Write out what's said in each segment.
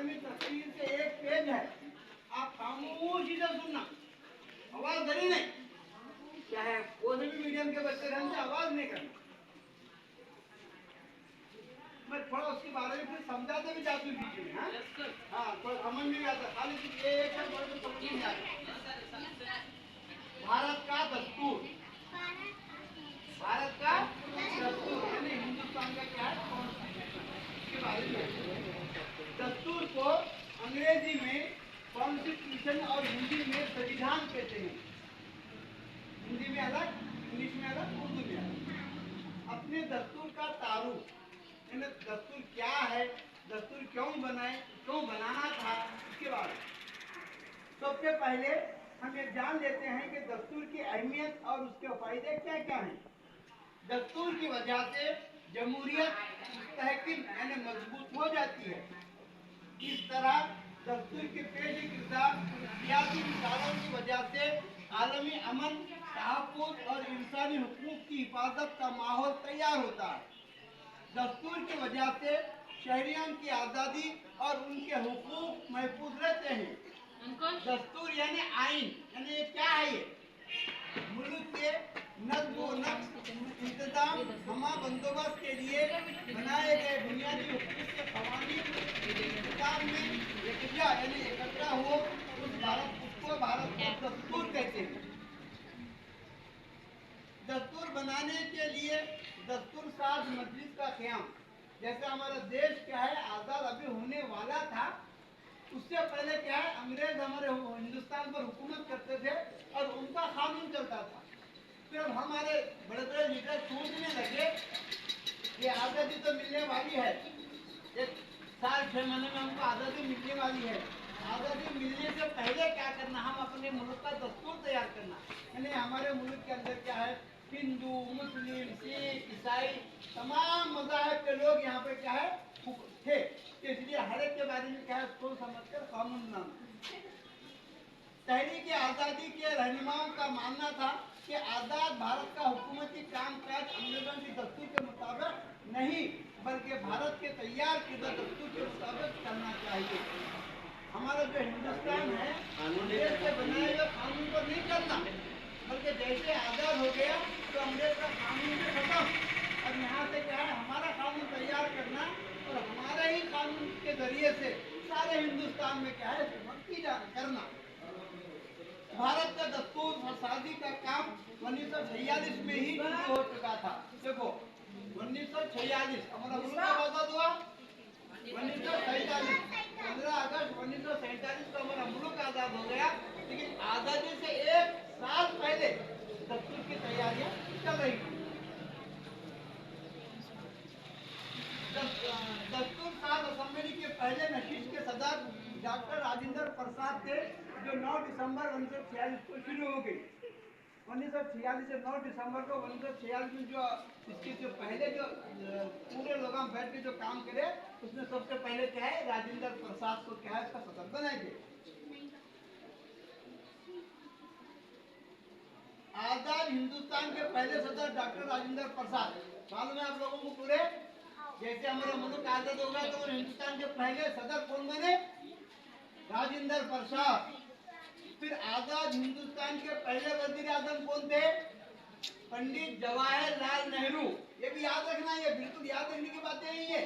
आलमी तस्वीर से एक पेज है, आप खामोशी से सुनना, आवाज धरी नहीं, चाहे कोई भी मीडियम के बच्चे ढंग से आवाज नहीं करना। मैं थोड़ा उसके बारे में फिर समझाते भी जाती हूँ बीच में। हाँ, थोड़ा समझ में आता, खाली एक समझ नहीं आता। भारत का दस्तूर, भारत का दस्तूर यानी हिंदुस्तान का क्या है, कॉन्स्टिट्यूशन, इसके बारे में। दस्तूर को अंग्रेजी में कॉन्स्टिट्यूशन और हिंदी में संविधान कहते हैं। हिंदी में अलग, इंग्लिश में अलग, उर्दू में अलग। अपने दस्तूर का तारुफ, दस्तूर क्या है, दस्तूर क्यों बनाए, क्यों बनाना था, इसके बारे में सबसे पहले हम ये जान लेते हैं कि दस्तूर की अहमियत और उसके फायदे क्या क्या हैं। दस्तूर की वजह से जमहूरियत मुस्तहकिम यानी मजबूत हो जाती है। इस तरह दस्तूर के पेश किरदार सियासी मिसालों की वजह से आलमी अमन, तहफ़्फ़ुज़ और इंसानी हुकूक की हिफाजत का माहौल तैयार होता है। दस्तूर की वजह से शहरियों की आज़ादी और उनके हुकूक महफूज रहते हैं। दस्तूर यानी आइन, यानी ये क्या है, ये मुल्क के नज़्म व नक्श, इंतजाम, हमा बंदोबस्त के लिए बनाए गए बुनियादी हुकूक के क़वानीन इंतजाम में यकजा यानी इकट्ठा हो उसको भारत का दस्तूर कहते हैं। दस्तूर बनाने के लिए दस्तूर साज मजलिस का क़याम, जैसे हमारा देश क्या है आज़ाद अभी होने वाला था, उससे पहले क्या है अंग्रेज हमारे हिंदुस्तान पर हुकूमत करते थे और उनका कानून चलता था। फिर हमारे बड़े बड़े लीडर सोचने लगे कि आज़ादी तो मिलने वाली है, एक साल 6 महीने में हमको आज़ादी मिलने वाली है, आज़ादी मिलने से पहले क्या करना, हम अपने मुल्क का दस्तूर तैयार करना। यानी हमारे मुल्क के अंदर क्या है हिंदू, मुस्लिम, सिख, ईसाई तमाम मज़ाहिब के लोग यहाँ पे क्या है थे, इसलिए हर एक के बारे में क्या है सोच समझकर कानून बनाना। तहरीक आज़ादी के रहनुमाओं का मानना था कि आज़ाद भारत का हुकूमती कामकाज अंग्रेजों की दस्तूर के मुताबिक नहीं बल्कि भारत के तैयार किया दस्तूर के मुताबिक चलना चाहिए। हमारा जो हिंदुस्तान है अंग्रेज के बनाए हुए कानून पर नहीं चलना, बल्कि जैसे आज़ाद हो गया तो अंग्रेज का कानून भी खत्म, अब यहाँ से क्या है हमारा कानून तैयार करना और हमारे ही कानून के जरिए से सारे हिंदुस्तान में क्या है करना। भारत का दस्तूर और साजी का काम 1946 में ही शुरू हो चुका था। देखो 1946 हमारा मुल्क कब आजाद हुआ, 1947, 15 अगस्त 1947 को हमारा मुल्क आजाद हो गया, लेकिन आजादी से एक साल पहले दस्तूर की तैयारियां चल रही थी। दस्तूर साज असेंबली के पहले नशीस के सदर डॉक्टर राजेंद्र प्रसाद थे, जो 9 दिसंबर 1946 को शुरू हो गई। 1946 से 9 दिसंबर को 1946 में जो इसके जो पहले जो पूरे लोग बैठ के जो काम करे, उसमें सबसे पहले क्या है राजेंद्र प्रसाद को क्या है इसका सदर बनाए थे। आजाद हिंदुस्तान के पहले सदर डॉक्टर राजेंद्र प्रसाद, मालूम है आप लोगों को पूरे, जैसे हमारा मुल्क आजाद हो गया तो हिंदुस्तान के पहले सदर कौन बने, राजेंद्र प्रसाद। फिर आजाद हिंदुस्तान के पहले वजीर आजम कौन थे, पंडित जवाहरलाल नेहरू। ये भी याद रखना, ये बिल्कुल याद रखने की बातें हैं ये।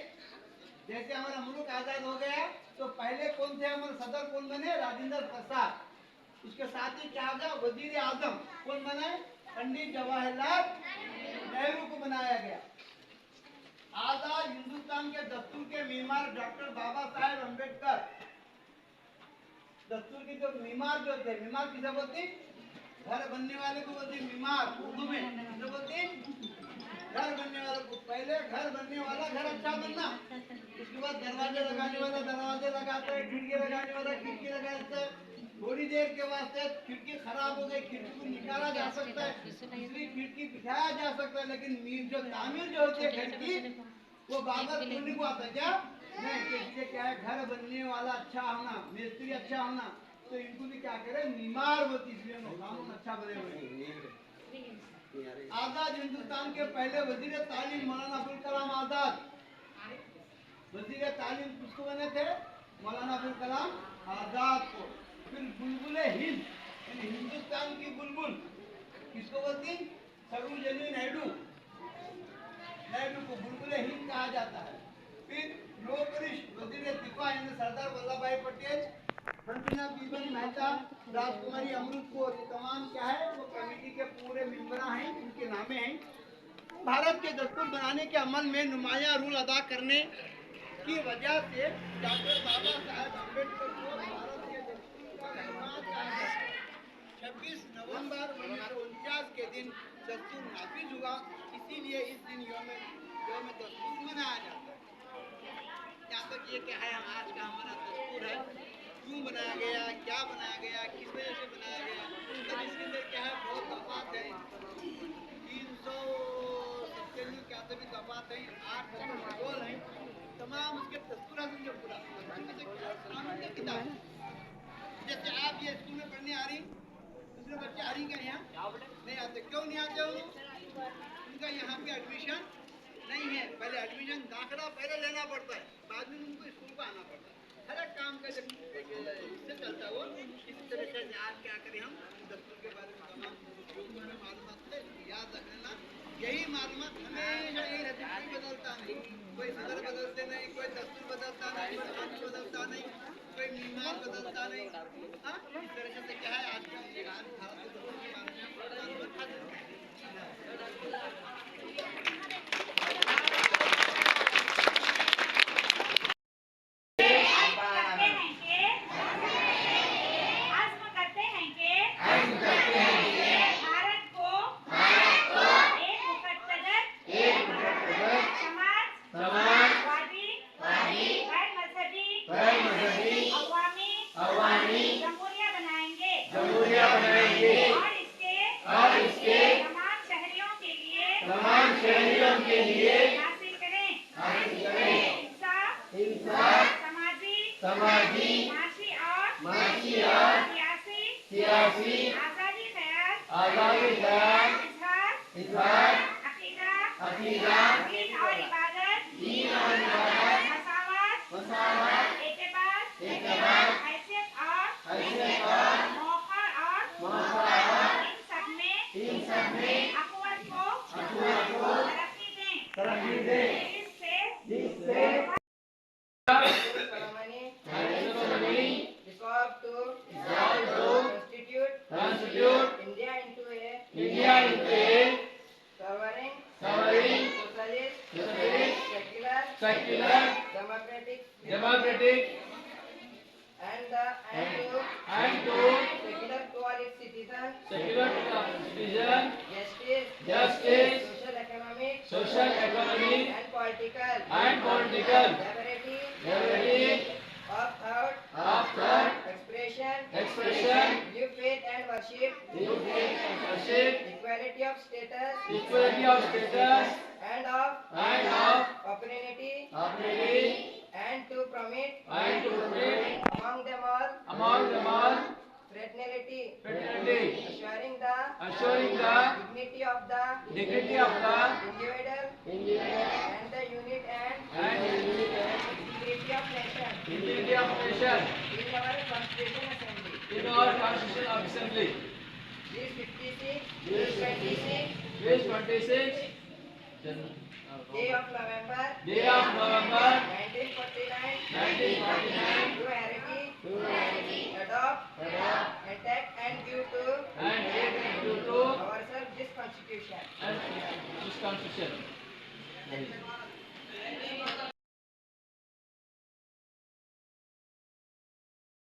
जैसे हमारा मुल्क आजाद हो गया तो पहले कौन थे हमारे सदर कौन बने, राजेंद्र प्रसाद। उसके साथ ही क्या होगा वजीर आजम कौन बने, पंडित जवाहरलाल नेहरू को बनाया गया। आजाद हिंदुस्तान के दस्तूर के मीमार डॉक्टर बाबा साहेब अम्बेडकर। दस्तूर के जो मीमार जो थे, मीमार किसे बोलते, घर बनने वाले को बोलते मीमार, उर्दू में किसे बोलते, घर बनने वाले को। पहले घर बनने वाला घर अच्छा बनना, उसके बाद दरवाजे लगाने वाला दरवाजे लगाता है, खिड़की लगाने वाला खिड़की लगाता है। थोड़ी देर के वास्ते खिड़की खराब हो गई, खिड़की को निकाला जा सकता है, दूसरी खिड़की बिठाया जा सकता है, लेकिन जो तामीर जो होती है खिड़की वो बाबर टोली को आता क्या नहीं। तो इसलिए क्या है घर बनने वाला अच्छा होना, मिस्त्री अच्छा होना, तो इनको भी क्या करे मीमार होती, इसलिए कानून अच्छा बने हुए। आजाद हिंदुस्तान के पहले वजीर तालीम मौलाना अबुल कलाम आजाद। वजीर तालीम किसको बने थे, मौलाना अबुल कलाम आजाद को। फिर बुलबुल हिंद यानी हिंदुस्तान की बुलबुल किसको बोलती? सरोजिनी नायडू को बुलबुल हिंद कहा जाता है। फिर लोकरिष्ठ वजीर दिफा यानी सरदार वल्लभ भाई पटेल, हंसना बीबी मेहता, राजकुमारी अमृत कौर, ये तमाम क्या है वो कमेटी के पूरे मेंबरा हैं, इनके नामे हैं। भारत के दस्तूर बनाने के अमल में नुमाया रोल अदा करने की वजह से डॉक्टर बाबा साहेब अम्बेडकर को भारत के दस्तूर का निर्माता कहा जाता है। 26 नवंबर 1949 के दिन दस्तूर नाफिज हुआ, इसीलिए इस दिन यौम दस्तूर मनाया जाता है। यहाँ तक ये क्या है आज का हमारा दस्तूर है, क्यों बनाया गया, क्या बनाया गया, किस वजह से बनाया गया, तो इसके अंदर क्या है बहुत दफात है, 397 के आसपास दफात है, 8 गोल हैं, तमाम उसके दस्तूर है पूरा किताब। जैसे आप ये स्कूल में पढ़ने आ रही, दूसरे बच्चे आ रही क्या यहाँ नहीं आते, क्यों नहीं आते हो? उनका यहाँ पे एडमिशन नहीं है, पहले एडमिशन दाखिला पहले लेना पड़ता है, बाद में उनको स्कूल को आना पड़ता है। हर एक काम का जब इससे चलता है वो इसी तरह से आज क्या करें हम दस्तूर के बारे में तमाम मालूमात याद रख लेना। यही मालूमात हमेशा यही रहती, कोई बदलता नहीं, कोई सदर बदलते नहीं, कोई दस्तूर बदलता नहीं, कोई हाथी बदलता नहीं, कोई मीमार बदलता नहीं। हाँ इस तरह से क्या है आज का भारत के दस्तूर के बारे में democratic and to secular to all its citizens, justice, social, economic and political liberty of thought, expression, due faith and worship, equality of status and of opportunity, and to promote among them all fraternity, assuring the dignity of the individual and the unit and integrity of nation in our Constitutional Assembly. This 26 day of November 1949 to heredity adopt, attack and give to ourselves this constitution.